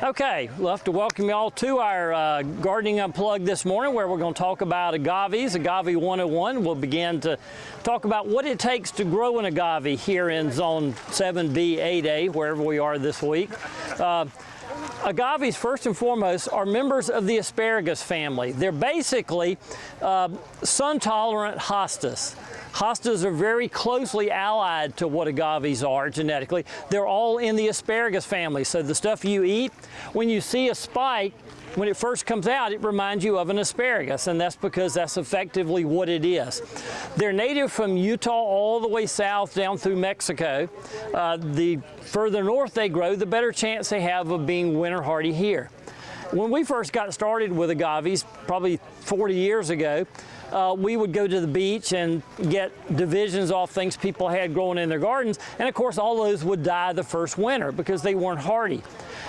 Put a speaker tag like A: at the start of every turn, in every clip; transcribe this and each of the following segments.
A: Okay, we'll have to welcome you all to our Gardening Unplugged this morning, where we're going to talk about agaves, Agave 101. We'll begin to talk about what it takes to grow an agave here in Zone 7B, 8A, wherever we are this week. Agaves, first and foremost, are members of the asparagus family. They're basically sun-tolerant hostas. Hostas are very closely allied to what agaves are genetically. They're all in the asparagus family. So the stuff you eat, when you see a spike, when it first comes out, it reminds you of an asparagus, and that's because that's effectively what it is. They're native from Utah all the way south down through Mexico. The further north they grow, the better chance they have of being winter hardy here. When we first got started with agaves, probably 40 years ago, we would go to the beach and get divisions off things people had growing in their gardens, and of course all those would die the first winter because they weren't hardy.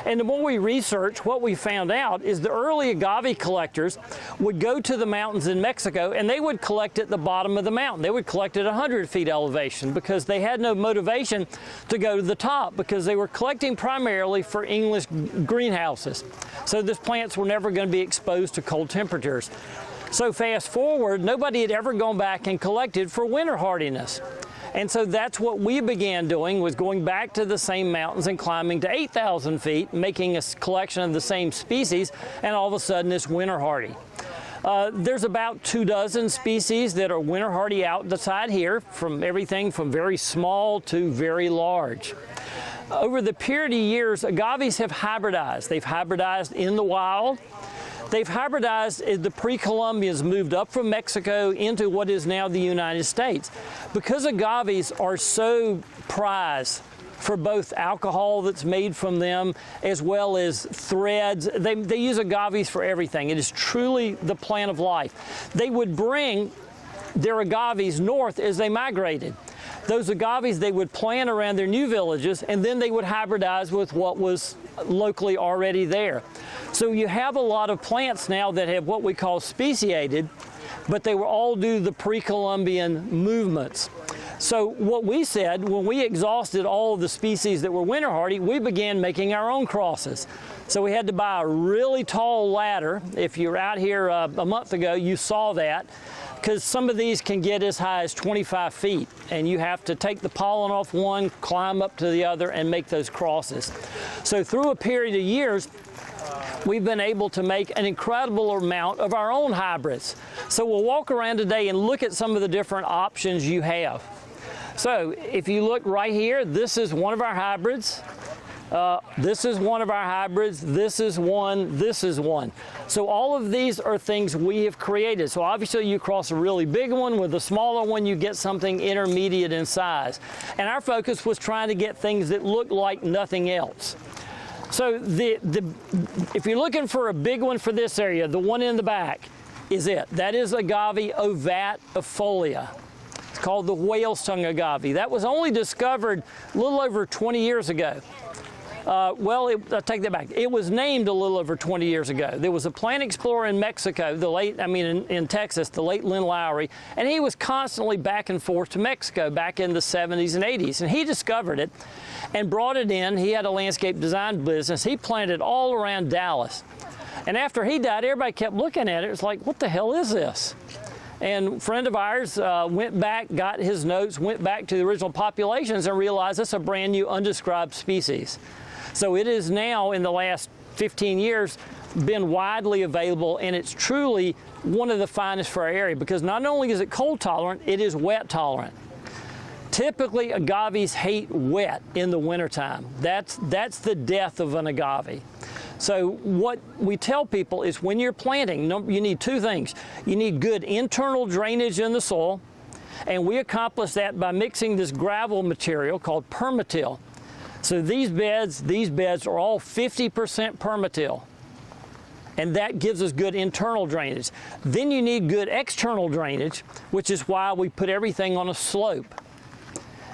A: And the more we researched, what we found out is the early agave collectors would go to the mountains in Mexico and they would collect at the bottom of the mountain. They would collect at 100 feet elevation because they had no motivation to go to the top, because they were collecting primarily for English greenhouses. So these plants were never going to be exposed to cold temperatures. So fast forward, nobody had ever gone back and collected for winter hardiness. And so that's what we began doing, was going back to the same mountains and climbing to 8,000 feet, making a collection of the same species, and all of a sudden it's winter hardy. There's about 24 species that are winter hardy out the side here, from everything from very small to very large. Over the period of years, agaves have hybridized. They've hybridized in the wild. They've hybridized as the pre-Columbians moved up from Mexico into what is now the United States. Because agaves are so prized for both alcohol that's made from them as well as threads, they use agaves for everything. It is truly the plant of life. They would bring their agaves north as they migrated. Those agaves they would plant around their new villages, and then they would hybridize with what was locally already there. So you have a lot of plants now that have what we call speciated, but they were all due to the pre-Columbian movements. So what we said, when we exhausted all of the species that were winter hardy, we began making our own crosses. So we had to buy a really tall ladder. If you were out here a month ago, you saw that, because some of these can get as high as 25 feet, and you have to take the pollen off one, climb up to the other, and make those crosses. So through a period of years, we've been able to make an incredible amount of our own hybrids. So we'll walk around today and look at some of the different options you have. So if you look right here, this is one of our hybrids. This is one of our hybrids, this is one, this is one. So all of these are things we have created. So obviously you cross a really big one with a smaller one, you get something intermediate in size. And our focus was trying to get things that look like nothing else. So if you're looking for a big one for this area, the one in the back is it. That is Agave ovatifolia. It's called the whale's tongue agave. That was only discovered a little over 20 years ago. I take that back. It was named a little over 20 years ago. There was a plant explorer in Mexico, in Texas, the late Lynn Lowry, and he was constantly back and forth to Mexico back in the 70s and 80s, and he discovered it and brought it in. He had a landscape design business. He planted all around Dallas. And after he died, everybody kept looking at it. It was like, what the hell is this? And a friend of ours went back, got his notes, went back to the original populations and realized it's a brand new undescribed species. So it is now, in the last 15 years, been widely available, and it's truly one of the finest for our area, because not only is it cold tolerant, it is wet tolerant. Typically, agaves hate wet in the wintertime. That's the death of an agave. So what we tell people is, when you're planting, you need two things. You need good internal drainage in the soil, and we accomplish that by mixing this gravel material called PermaTill. So these beds are all 50% PermaTill, and that gives us good internal drainage. Then you need good external drainage, which is why we put everything on a slope.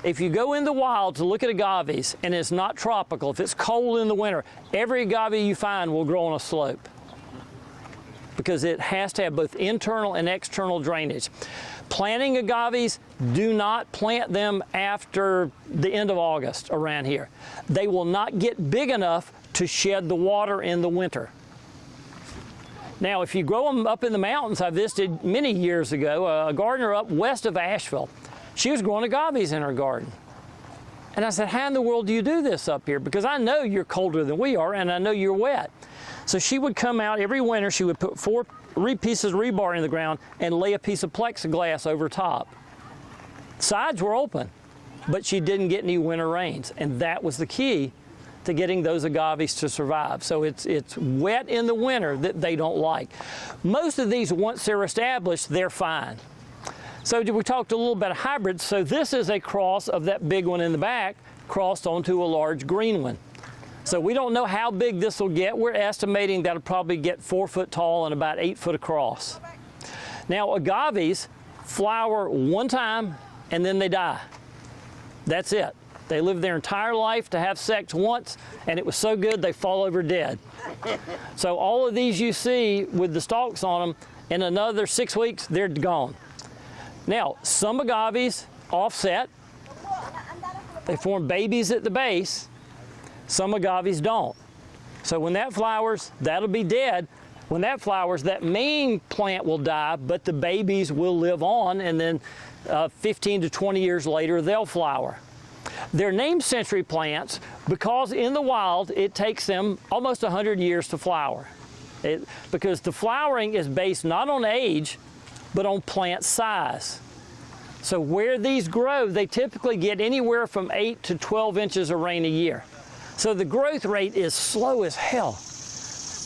A: If you go in the wild to look at agaves and it's not tropical, if it's cold in the winter, every agave you find will grow on a slope, because it has to have both internal and external drainage. Planting agaves, do not plant them after the end of August around here. They will not get big enough to shed the water in the winter. Now, if you grow them up in the mountains, I visited many years ago a gardener up west of Asheville. She was growing agaves in her garden. And I said, how in the world do you do this up here? Because I know you're colder than we are, and I know you're wet. So she would come out every winter, she would put 4 pieces of rebar in the ground and lay a piece of plexiglass over top. Sides were open, but she didn't get any winter rains, and that was the key to getting those agaves to survive. So it's wet in the winter that they don't like. Most of these, once they're established, they're fine. So we talked a little bit of hybrids. So this is a cross of that big one in the back crossed onto a large green one. So we don't know how big this will get. We're estimating that'll probably get 4 foot tall and about 8 foot across. Now agaves flower one time and then they die. That's it. They live their entire life to have sex once, and it was so good they fall over dead. So all of these you see with the stalks on them, in another 6 weeks, they're gone. Now, some agaves offset. They form babies at the base. Some agaves don't. So when that flowers, that'll be dead. When that flowers, that main plant will die, but the babies will live on, and then 15 to 20 years later, they'll flower. They're named century plants because in the wild, it takes them almost 100 years to flower. Because the flowering is based not on age, but on plant size. So where these grow, they typically get anywhere from 8 to 12 inches of rain a year. So the growth rate is slow as hell.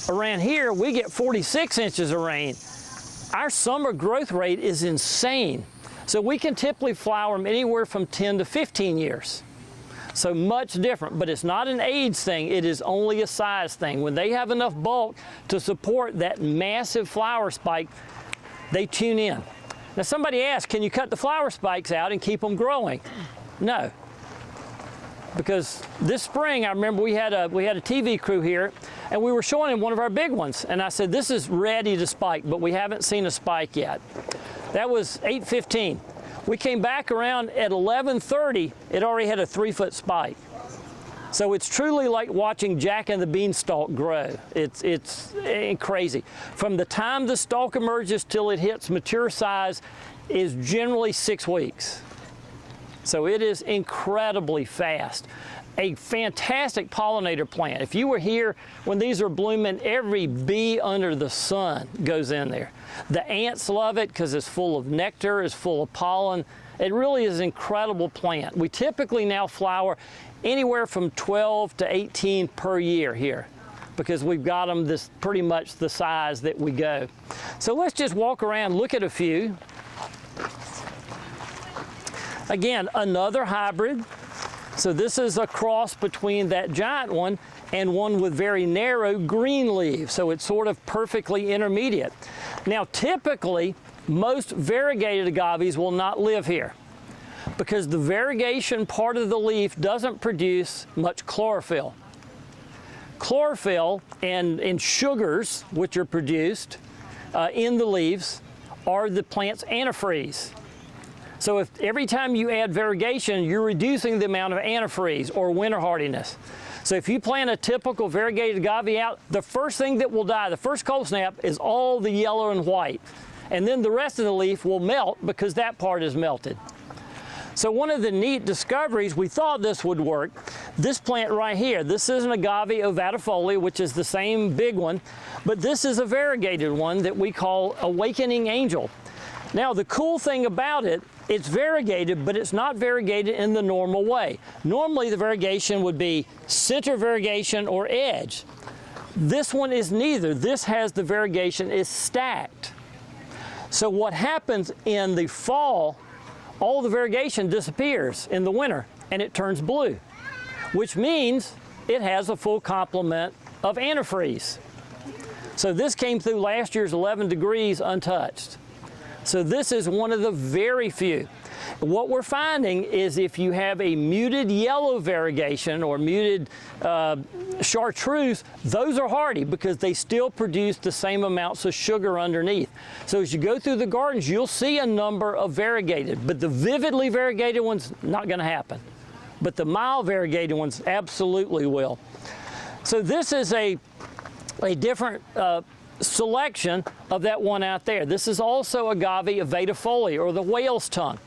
A: Around here, we get 46 inches of rain. Our summer growth rate is insane. So we can typically flower them anywhere from 10 to 15 years. So much different, but it's not an age thing, it is only a size thing. When they have enough bulk to support that massive flower spike, they tune in. Now somebody asked, can you cut the flower spikes out and keep them growing? No. Because this spring, I remember we had a TV crew here, and we were showing him one of our big ones. And I said, this is ready to spike, but we haven't seen a spike yet. That was 8:15. We came back around at 11:30, it already had a 3-foot spike. So it's truly like watching Jack and the Beanstalk grow. It's crazy. From the time the stalk emerges till it hits mature size is generally 6 weeks. So it is incredibly fast. A fantastic pollinator plant. If you were here when these are blooming, every bee under the sun goes in there. The ants love it because it's full of nectar, it's full of pollen. It really is an incredible plant. We typically now flower anywhere from 12 to 18 per year here because we've got them this pretty much the size that we go. So let's just walk around, look at a few. Again, another hybrid. So this is a cross between that giant one and one with very narrow green leaves. So it's sort of perfectly intermediate. Now, typically, most variegated agaves will not live here because the variegation part of the leaf doesn't produce much chlorophyll. Chlorophyll and sugars, which are produced in the leaves, are the plant's antifreeze. So if every time you add variegation, you're reducing the amount of antifreeze or winter hardiness. So if you plant a typical variegated agave out, the first thing that will die, the first cold snap, is all the yellow and white. And then the rest of the leaf will melt because that part is melted. So one of the neat discoveries, we thought this would work. This plant right here, this is an Agave ovatifolia, which is the same big one, but this is a variegated one that we call Awakening Angel. Now the cool thing about it, it's variegated, but it's not variegated in the normal way. Normally the variegation would be center variegation or edge. This one is neither. This has the variegation is stacked. So what happens in the fall, all the variegation disappears in the winter and it turns blue, which means it has a full complement of antifreeze. So this came through last year's 11 degrees untouched. So this is one of the very few. What we're finding is if you have a muted yellow variegation or muted chartreuse, those are hardy because they still produce the same amounts of sugar underneath. So as you go through the gardens, you'll see a number of variegated, but the vividly variegated ones, not gonna happen. But the mild variegated ones absolutely will. So this is a different selection of that one out there. This is also Agave ovatifolia, or the whale's tongue.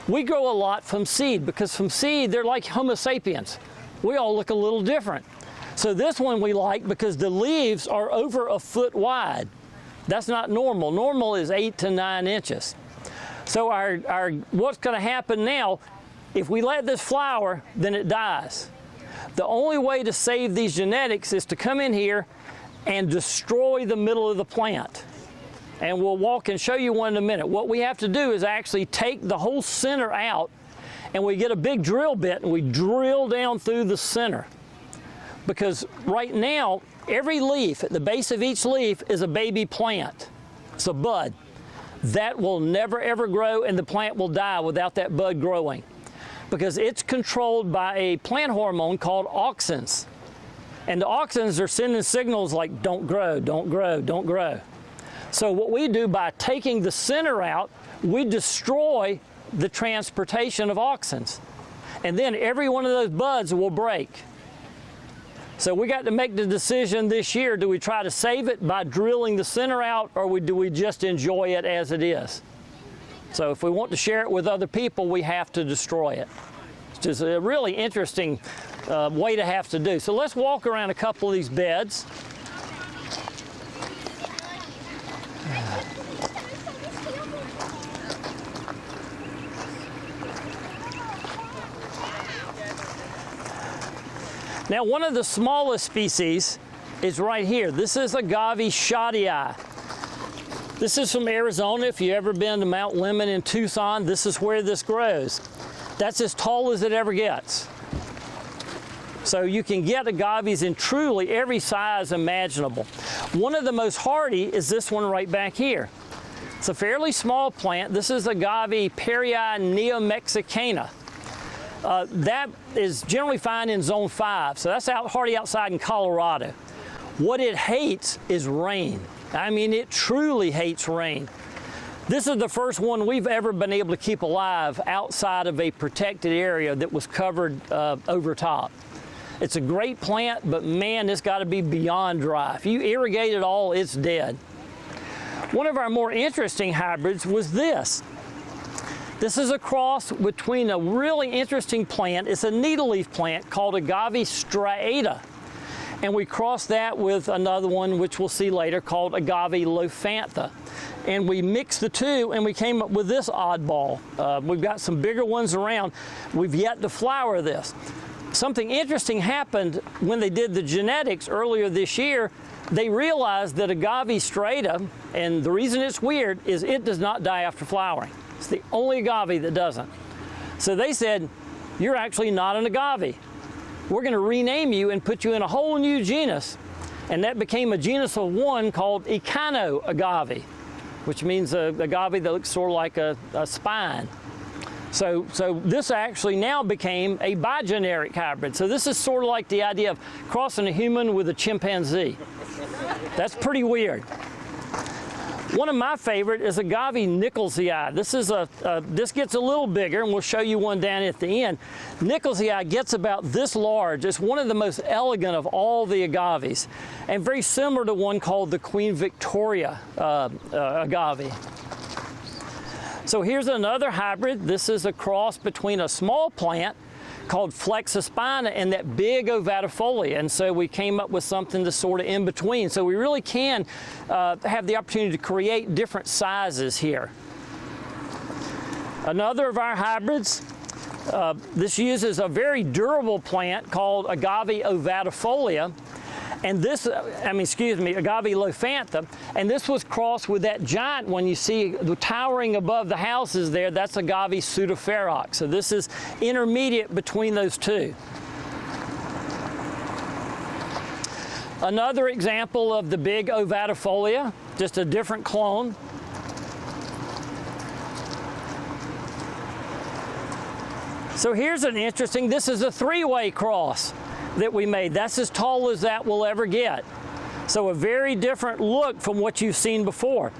A: We grow a lot from seed, because from seed they're like Homo sapiens. We all look a little different. So this one we like because the leaves are over a foot wide. That's not normal. Normal is 8 to 9 inches. So what's going to happen now, if we let this flower, then it dies. The only way to save these genetics is to come in here and destroy the middle of the plant. And we'll walk and show you one in a minute. What we have to do is actually take the whole center out, and we get a big drill bit and we drill down through the center. Because right now, every leaf, at the base of each leaf, is a baby plant. It's a bud. That will never ever grow, and the plant will die without that bud growing, because it's controlled by a plant hormone called auxins. And the auxins are sending signals like, don't grow, don't grow, don't grow. So what we do by taking the center out, we destroy the transportation of auxins. And then every one of those buds will break. So we got to make the decision this year, do we try to save it by drilling the center out, or do we just enjoy it as it is? So if we want to share it with other people, we have to destroy it. It's just a really interesting way to have to do. So let's walk around a couple of these beds. Now, one of the smallest species is right here. This is Agave Sha. This is from Arizona. If you've ever been to Mount Lemmon in Tucson, this is where this grows. That's as tall as it ever gets. So you can get agaves in truly every size imaginable. One of the most hardy is this one right back here. It's a fairly small plant. This is Agave Perryi Neo-Mexicana. That is generally found in zone 5, so that's hardy outside in Colorado. What it hates is rain. I mean, it truly hates rain. This is the first one we've ever been able to keep alive outside of a protected area that was covered over top. It's a great plant, but man, it's got to be beyond dry. If you irrigate it all, it's dead. One of our more interesting hybrids was this. This is a cross between a really interesting plant. It's a needle-leaf plant called Agave striata. And we crossed that with another one, which we'll see later, called Agave lophantha. And we mixed the two, and we came up with this oddball. We've got some bigger ones around. We've yet to flower this. Something interesting happened when they did the genetics earlier this year. They realized that Agave striata, and the reason it's weird, is it does not die after flowering. It's the only agave that doesn't. So they said, you're actually not an agave. We're going to rename you and put you in a whole new genus. And that became a genus of one called Eano Agave, which means an agave that looks sort of like a spine. So this actually now became a bigeneric hybrid. So this is sort of like the idea of crossing a human with a chimpanzee. That's pretty weird. One of my favorite is Agave Nickeley. This gets a little bigger, and we'll show you one down at the end. Nickeley gets about this large. It's one of the most elegant of all the agaves, and very similar to one called the Queen Victoria agave. So here's another hybrid. This is a cross between a small plant called Flexaspina and that big ovatifolia, and so we came up with something that's sort of in between. So we really can have the opportunity to create different sizes here. Another of our hybrids, this uses a very durable plant called Agave ovatifolia, and this, Agave lophantha, and this was crossed with that giant one you see towering above the houses there. That's Agave Ferox. So this is intermediate between those two. Another example of the big ovatifolia, just a different clone. So here's an interesting, this is a three-way cross that we made. That's as tall as that will ever get. So a very different look from what you've seen before.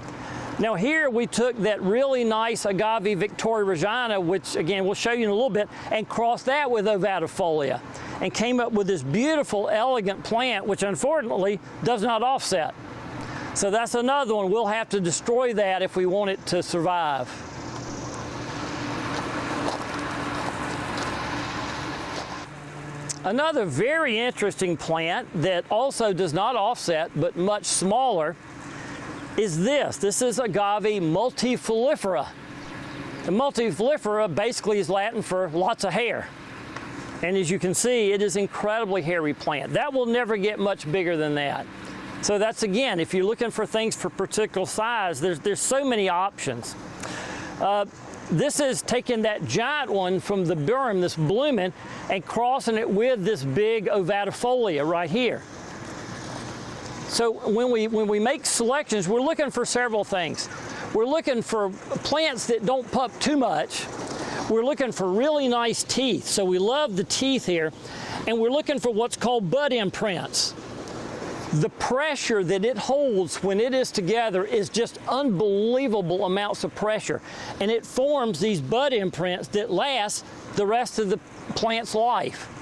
A: Now here we took that really nice Agave Victoria, which again we'll show you in a little bit, and crossed that with ovatifolia. and came up with this beautiful, elegant plant, which unfortunately does not offset. So that's another one. We'll have to destroy that if we want it to survive. Another very interesting plant that also does not offset, but much smaller, is this. This is Agave Multififer. The Multififer basically is Latin for lots of hair. And as you can see, it is an incredibly hairy plant. That will never get much bigger than that. So that's, again, if you're looking for things for particular size, there's so many options. This is taking that giant one from the berm, this blooming, and crossing it with this big ovatifolia right here. So when we make selections, we're looking for several things. We're looking for plants that don't pup too much. We're looking for really nice teeth. So we love the teeth here. And we're looking for what's called bud imprints. The pressure that it holds when it is together is just unbelievable amounts of pressure. And it forms these bud imprints that last the rest of the plant's life.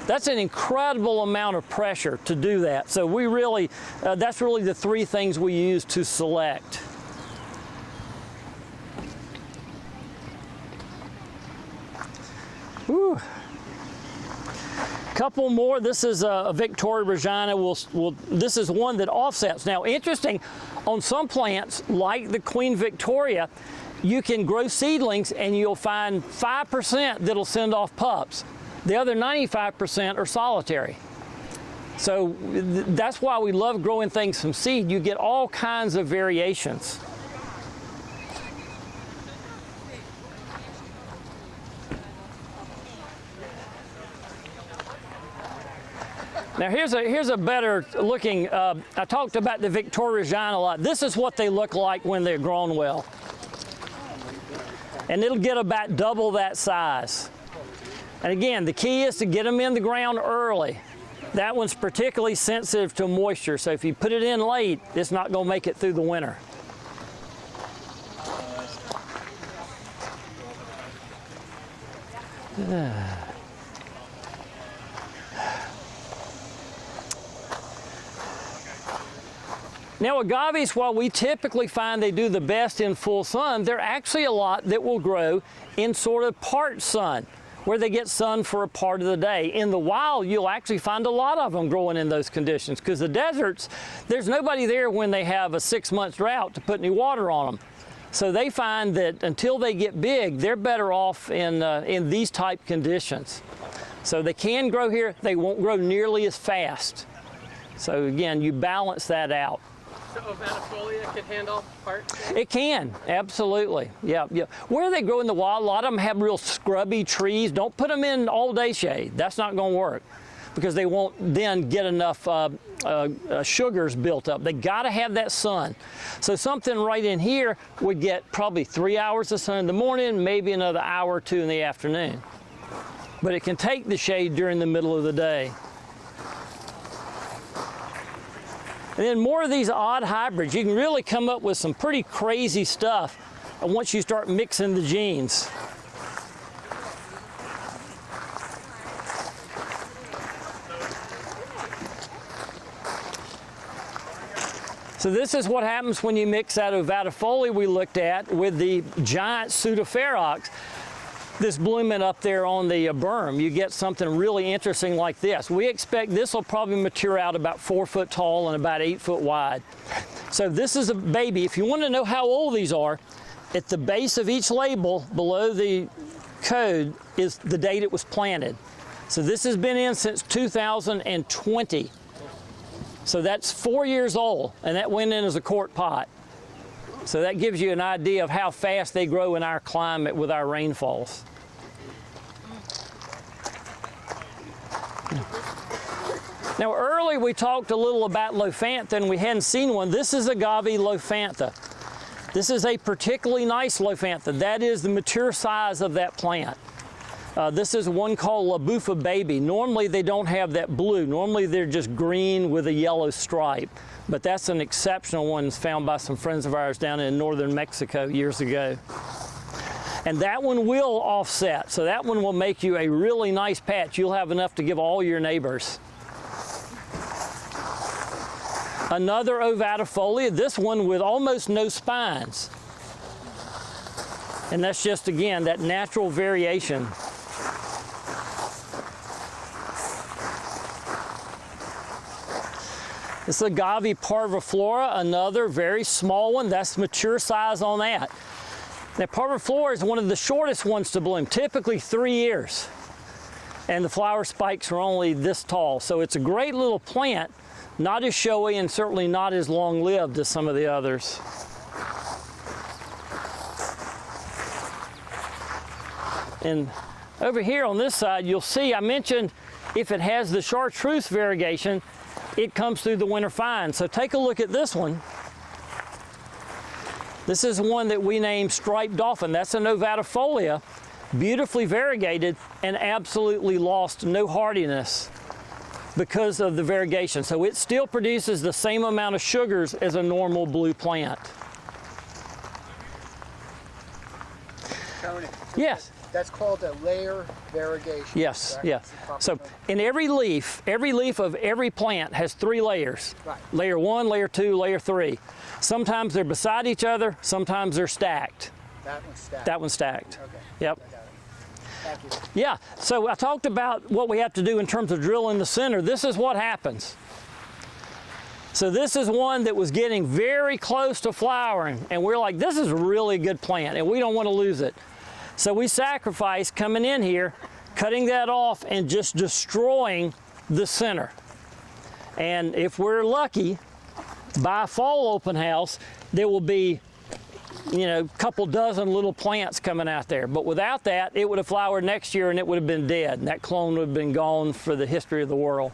A: That's an incredible amount of pressure to do that. So we really, that's really the three things we use to select. Whew. Couple more. This is a Victoria Regina. This is one that offsets. Now, interesting, on some plants, like the Queen Victoria, you can grow seedlings and you'll find 5% that'll send off pups. The other 95% are solitary. So that's why we love growing things from seed. You get all kinds of variations. Now here's a better looking, I talked about the Victoria Regina a lot. This is what they look like when they're grown well. And it'll get about double that size. And again, the key is to get them in the ground early. That one's particularly sensitive to moisture, so if you put it in late, it's not going to make it through the winter. Now, agaves, while we typically find they do the best in full sun, there are actually a lot that will grow in sort of part sun, where they get sun for a part of the day. In the wild, you'll actually find a lot of them growing in those conditions, because the deserts, there's nobody there when they have a 6-month drought to put any water on them. So they find that until they get big, they're better off in these type conditions. So they can grow here, they won't grow nearly as fast. So again, you balance that out.
B: So ovatifolia can handle part?
A: It can, absolutely. Yeah. Where they grow in the wild, a lot of them have real scrubby trees. Don't put them in all-day shade. That's not going to work, because they won't then get enough sugars built up. They got to have that sun. So something right in here would get probably 3 hours of sun in the morning, maybe another hour or 2 in the afternoon. But it can take the shade during the middle of the day. And then more of these odd hybrids. You can really come up with some pretty crazy stuff once you start mixing the genes. So this is what happens when you mix that ovatifolia we looked at with the giant Pit of Ferox. This blooming up there on the berm, you get something really interesting like this. We expect this will probably mature out about 4 foot tall and about 8 foot wide. So this is a baby. If you want to know how old these are, at the base of each label below the code is the date it was planted. So this has been in since 2020. So that's 4 years old, and that went in as a quart pot. So that gives you an idea of how fast they grow in our climate with our rainfalls. Now early we talked a little about Lophantha, and we hadn't seen one. This is Agave Lophantha. This is a particularly nice Lophantha. That is the mature size of that plant. This is one called La Buffa Baby. Normally they don't have that blue. Normally they're just green with a yellow stripe. But that's an exceptional one found by some friends of ours down in northern Mexico years ago. And that one will offset, so that one will make you a really nice patch. You'll have enough to give all your neighbors. Another ovatifolia, this one with almost no spines. And that's just, again, that natural variation. This is Agave Parva Flora, another very small one. That's mature size on that. Now, Parva Flora is one of the shortest ones to bloom, typically 3 years. And the flower spikes are only this tall. So it's a great little plant, not as showy and certainly not as long-lived as some of the others. And over here on this side, you'll see I mentioned if it has the chartreuse variegation, it comes through the winter fine. So take a look at this one. This is one that we named Striped Dolphin. That's an ovatifolia, beautifully variegated and absolutely lost no hardiness because of the variegation. So it still produces the same amount of sugars as a normal blue plant.
C: Tony,
A: Yes.
C: that's called a layer variegation.
A: Yes,
C: correct?
A: yeah. So in every leaf of every plant has 3 layers.
C: Right.
A: Layer 1, layer 2, layer 3. Sometimes they're beside each other, sometimes they're stacked.
C: That one's stacked.
A: That one's stacked.
C: Okay.
A: Yep.
C: I got it. Thank you.
A: Yeah, so I talked about what we have to do in terms of drilling the center. This is what happens. So this is one that was getting very close to flowering, and we're like, this is a really good plant, and we don't want to lose it. So we sacrificed coming in here, cutting that off, and just destroying the center. And if we're lucky, by fall open house, there will be, you know, a couple dozen little plants coming out there. But without that, it would have flowered next year and it would have been dead. And that clone would have been gone for the history of the world.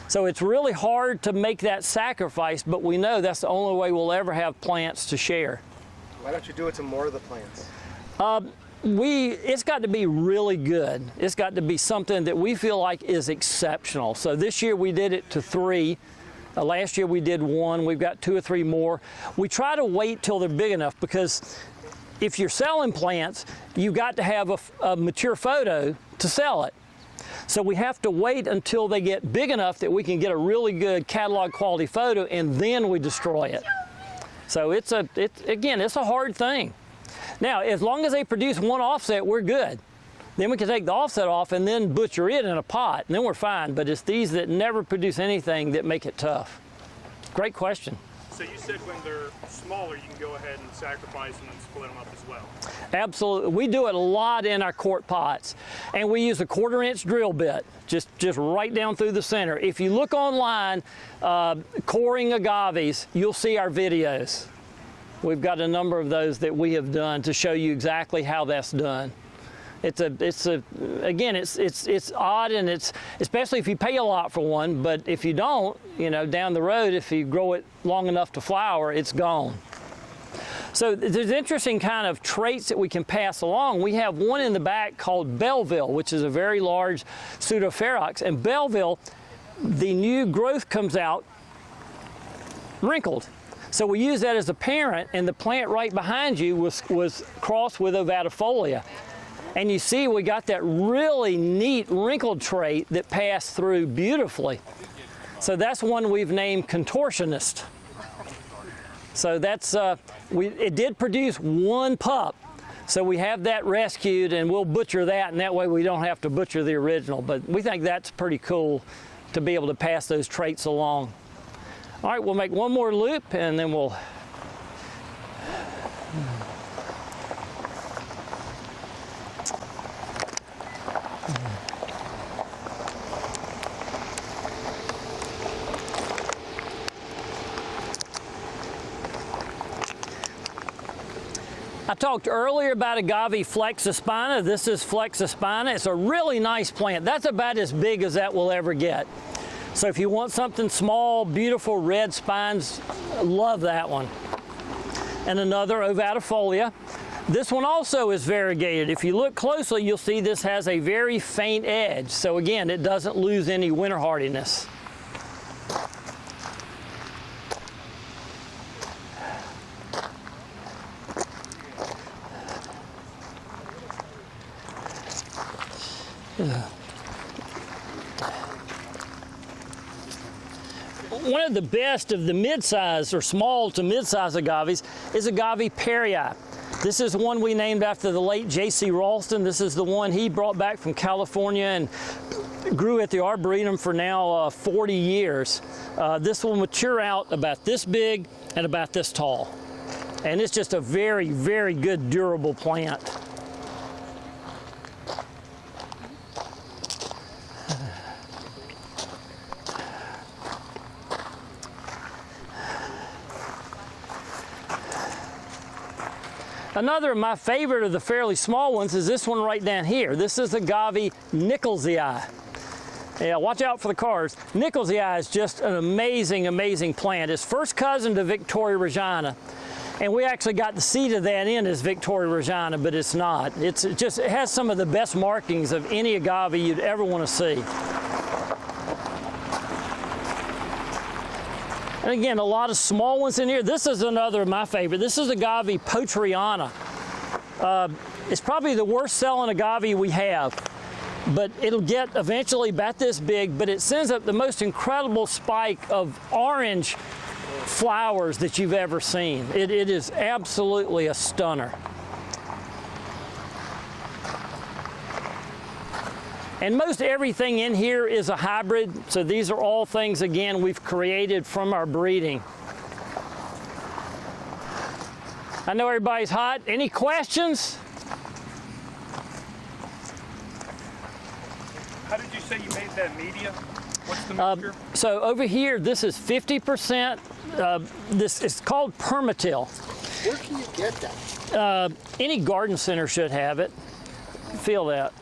A: So it's really hard to make that sacrifice, but we know that's the only way we'll ever have plants to share.
C: Why don't you do it to more of the plants?
A: It's got to be really good. It's got to be something that we feel like is exceptional. So this year we did it to 3. Last year we did 1. We've got 2 or 3 more. We try to wait till they're big enough because if you're selling plants, you've got to have a mature photo to sell it. So we have to wait until they get big enough that we can get a really good catalog quality photo, and then we destroy it. So it's a hard thing. Now, as long as they produce 1 offset, we're good. Then we can take the offset off and then butcher it in a pot, and then we're fine. But it's these that never produce anything that make it tough. Great question.
D: So you said when they're smaller, you can go ahead and sacrifice them and split them up as well.
A: Absolutely. We do it a lot in our quart pots. And we use a 1/4-inch drill bit, just right down through the center. If you look online, coring agaves, you'll see our videos. We've got a number of those that we have done to show you exactly how that's done. It's odd, and it's especially if you pay a lot for one, but if you don't, you know, down the road, if you grow it long enough to flower, it's gone. So there's interesting kind of traits that we can pass along. We have one in the back called Belleville, which is a very large pseudoferox, and Belleville, the new growth comes out wrinkled. So we use that as a parent, and the plant right behind you was crossed with ovatifolia. And you see we got that really neat wrinkled trait that passed through beautifully. So that's one we've named Contortionist. So that's, it did produce 1 pup. So we have that rescued, and we'll butcher that, and that way we don't have to butcher the original. But we think that's pretty cool to be able to pass those traits along. All right, we'll make 1 more loop, and then we'll... I talked earlier about Agave Flexaspina. This is Flexaspina. It's a really nice plant. That's about as big as that will ever get. So if you want something small, beautiful red spines, love that one. And another ovatifolia. This one also is variegated. If you look closely, you'll see this has a very faint edge. So again, it doesn't lose any winter hardiness. One of the best of the mid-size or small to mid-size agaves is Agave Perryi. This is one we named after the late J.C. Ralston. This is the one he brought back from California and grew at the Arboretum for now 40 years. This will mature out about this big and about this tall. And it's just a very, very good durable plant. Another of my favorite of the fairly small ones is this one right down here. This is Agave Nickeley. Yeah, watch out for the cars. Nickeley is just an amazing, amazing plant. It's first cousin to Victoria regina. And we actually got the seed of that in as Victoria regina, but it's not. It has some of the best markings of any agave you'd ever want to see. And again, a lot of small ones in here. This is another of my favorite. This is Agave Potriana. It's probably the worst selling agave we have, but it'll get eventually about this big, but it sends up the most incredible spike of orange flowers that you've ever seen. It is absolutely a stunner. And most everything in here is a hybrid, so these are all things, again, we've created from our breeding. I know everybody's hot. Any questions?
D: How did you say you made that media? What's the mixture?
A: So over here, this is 50%. This is called PermaTill.
C: Where can you get that?
A: Any garden center should have it. Feel that.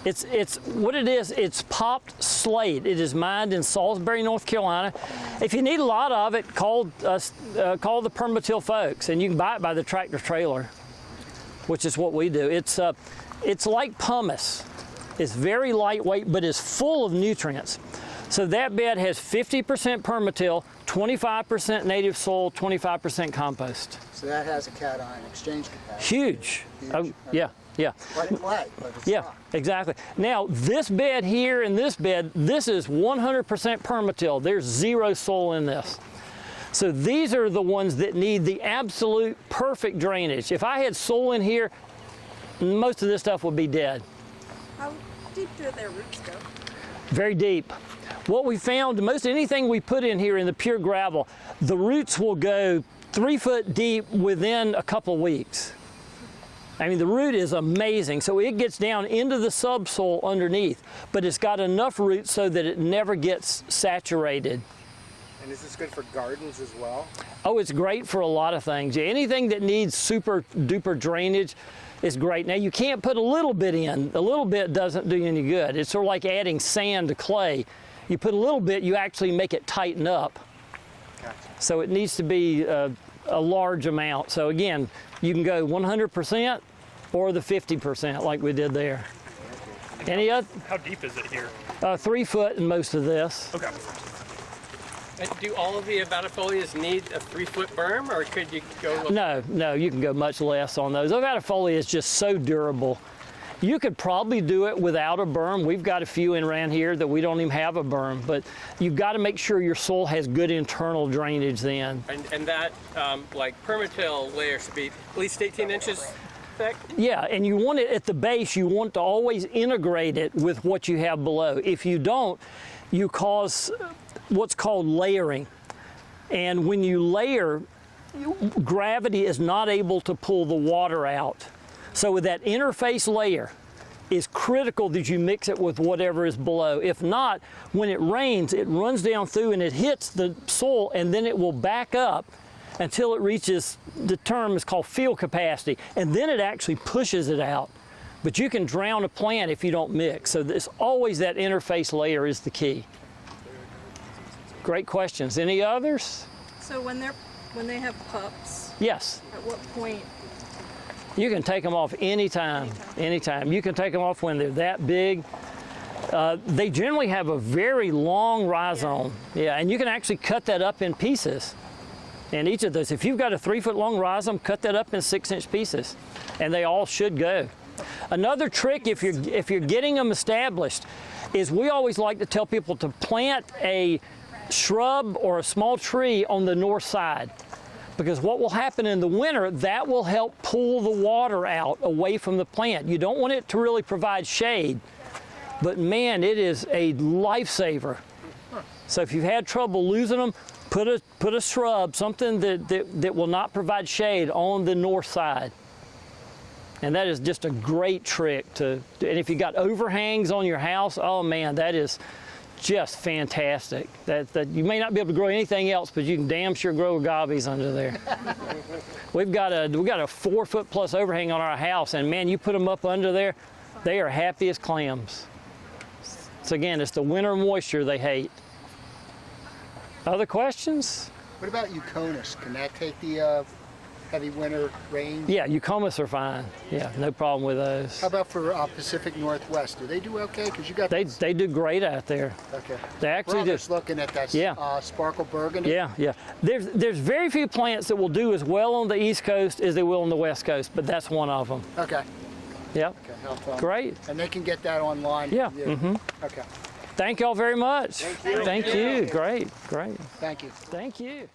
A: It's what it is. It's popped slate. It is mined in Salisbury, North Carolina. If you need a lot of it, call the PermaTill folks, and you can buy it by the tractor trailer, which is what we do. It's like pumice. It's very lightweight, but it's full of nutrients. So that bed has 50% PermaTill, 25% native soil, 25% compost.
C: So that has a cation exchange capacity.
A: Huge. Oh, yeah. Yeah.
C: Quite light, but it's
A: Yeah,
C: not.
A: exactly. Now, this bed here and this bed, this is 100% PermaTill. There's zero soil in this. So these are the ones that need the absolute perfect drainage. If I had soil in here, most of this stuff would be dead.
E: How deep do their roots go?
A: Very deep. What we found, most anything we put in here in the pure gravel, the roots will go 3 foot deep within a couple weeks. I mean, the root is amazing. So it gets down into the subsoil underneath, but it's got enough roots so that it never gets saturated.
C: And is this good for gardens as well?
A: Oh, it's great for a lot of things. Yeah, anything that needs super duper drainage is great. Now, you can't put a little bit in. A little bit doesn't do you any good. It's sort of like adding sand to clay. You put a little bit, you actually make it tighten up.
C: Gotcha.
A: So it needs to be a large amount. So again, you can go 100% or the 50% like we did there. Any other?
D: How deep is it here?
A: 3 foot in most of this.
D: Okay.
B: And do all of the ovatifolias need a 3-foot berm, or could you go?
A: No, you can go much less on those. Ovatifolia is just so durable. You could probably do it without a berm. We've got a few in around here that we don't even have a berm, but you've got to make sure your soil has good internal drainage then.
B: And that, like PermaTill layer should be at least 18 inches thick?
A: Yeah, and you want it at the base, you want to always integrate it with what you have below. If you don't, you cause what's called layering. And when you layer, gravity is not able to pull the water out. So with that interface layer, it's critical that you mix it with whatever is below. If not, when it rains, it runs down through and it hits the soil, and then it will back up until it reaches, the term is called field capacity, and then it actually pushes it out. But you can drown a plant if you don't mix. So there's always that interface layer is the key. Great questions. Any others?
E: So when they have pups,
A: Yes.
E: at what point?
A: You can take them off anytime. You can take them off when they're that big. They generally have a very long rhizome. Yeah, and you can actually cut that up in pieces. And each of those, if you've got a 3 foot long rhizome, cut that up in 6-inch pieces. And they all should go. Another trick, if you're getting them established, is we always like to tell people to plant a shrub or a small tree on the north side. Because what will happen in the winter, that will help pull the water out away from the plant. You don't want it to really provide shade, but man, it is a lifesaver. So if you've had trouble losing them, put a shrub, something that will not provide shade on the north side. And that is just a great trick and if you got overhangs on your house, oh man, that is just fantastic. That you may not be able to grow anything else, but you can damn sure grow agaves under there. We've got a 4 foot plus overhang on our house, and man, you put them up under there, they are happy as clams. So again, it's the winter moisture they hate. Other questions?
C: What about Euconus? Can that take the heavy winter rain?
A: Yeah, Eucomis are fine. Yeah, no problem with those.
C: How about for Pacific Northwest? Do they do okay? Because you got
A: they do great out there.
C: Okay.
A: They actually
C: We're
A: do.
C: just looking at that
A: Yeah.
C: sparkle burgundy.
A: Yeah, yeah. There's very few plants that will do as well on the East Coast as they will on the West Coast, but that's one of them.
C: Okay.
A: Yep.
C: Okay. How fun.
A: Great.
C: And they can get that online.
A: Yeah. Mm-hmm.
C: Okay.
A: Thank y'all very much.
C: Thank you.
A: Thank you. Great. Great.
C: Thank you.
A: Thank you.